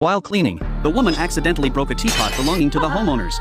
While cleaning, the woman accidentally broke a teapot belonging to the homeowners.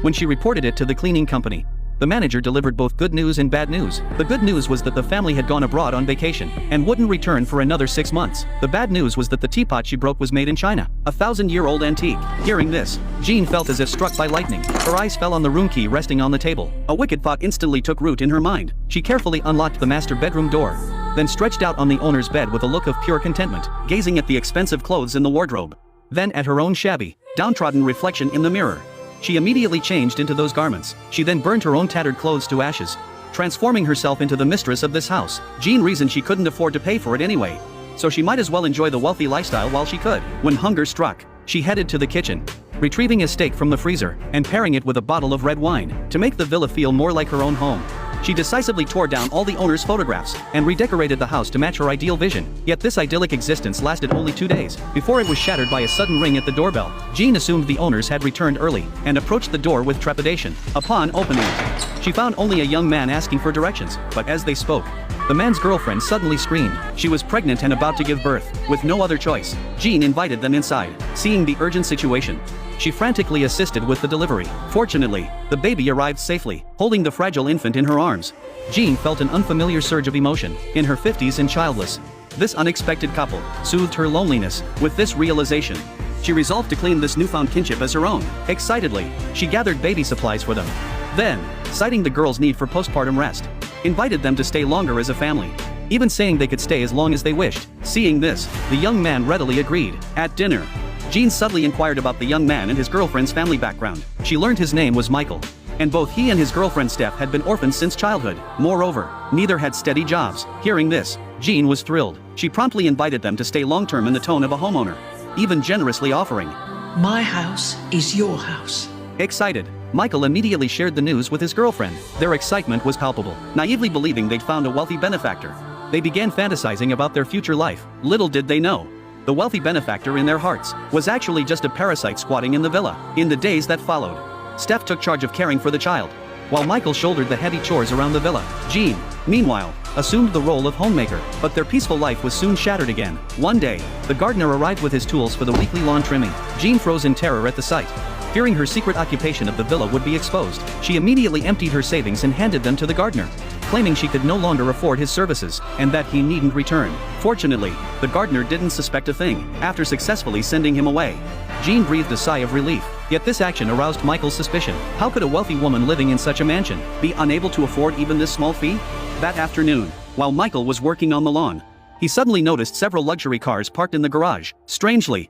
When she reported it to the cleaning company, the manager delivered both good news and bad news. The good news was that the family had gone abroad on vacation and wouldn't return for another 6 months. The bad news was that the teapot she broke was made in China, a 1,000-year-old antique. Hearing this, Jean felt as if struck by lightning. Her eyes fell on the room key resting on the table. A wicked thought instantly took root in her mind. She carefully unlocked the master bedroom door, then stretched out on the owner's bed with a look of pure contentment, gazing at the expensive clothes in the wardrobe. Then at her own shabby, downtrodden reflection in the mirror. She immediately changed into those garments. She then burned her own tattered clothes to ashes, transforming herself into the mistress of this house. Jean reasoned she couldn't afford to pay for it anyway, so she might as well enjoy the wealthy lifestyle while she could. When hunger struck, she headed to the kitchen, retrieving a steak from the freezer and pairing it with a bottle of red wine. To make the villa feel more like her own home, she decisively tore down all the owner's photographs and redecorated the house to match her ideal vision. Yet this idyllic existence lasted only 2 days before it was shattered by a sudden ring at the doorbell. Jean assumed the owners had returned early and approached the door with trepidation. Upon opening it, she found only a young man asking for directions, but as they spoke, the man's girlfriend suddenly screamed. She was pregnant and about to give birth. With no other choice, Jean invited them inside. Seeing the urgent situation, she frantically assisted with the delivery. Fortunately, the baby arrived safely, holding the fragile infant in her arms. Jean felt an unfamiliar surge of emotion. In her 50s and childless, this unexpected couple soothed her loneliness. With this realization, she resolved to claim this newfound kinship as her own. Excitedly, she gathered baby supplies for them. Then, citing the girls' need for postpartum rest, invited them to stay longer as a family, even saying they could stay as long as they wished. Seeing this, the young man readily agreed. At dinner, Jean subtly inquired about the young man and his girlfriend's family background. She learned his name was Michael, and both he and his girlfriend Steph had been orphans since childhood. Moreover, neither had steady jobs. Hearing this, Jean was thrilled. She promptly invited them to stay long-term in the tone of a homeowner, even generously offering, "My house is your house." Excited, Michael immediately shared the news with his girlfriend. Their excitement was palpable. Naively believing they'd found a wealthy benefactor, they began fantasizing about their future life. Little did they know, the wealthy benefactor in their hearts was actually just a parasite squatting in the villa. In the days that followed, Steph took charge of caring for the child, while Michael shouldered the heavy chores around the villa. Jean, meanwhile, assumed the role of homemaker, but their peaceful life was soon shattered again. One day, the gardener arrived with his tools for the weekly lawn trimming. Jean froze in terror at the sight. Fearing her secret occupation of the villa would be exposed, she immediately emptied her savings and handed them to the gardener, claiming she could no longer afford his services, and that he needn't return. Fortunately, the gardener didn't suspect a thing. After successfully sending him away, Jean breathed a sigh of relief. Yet this action aroused Michael's suspicion. How could a wealthy woman living in such a mansion be unable to afford even this small fee? That afternoon, while Michael was working on the lawn, he suddenly noticed several luxury cars parked in the garage. Strangely,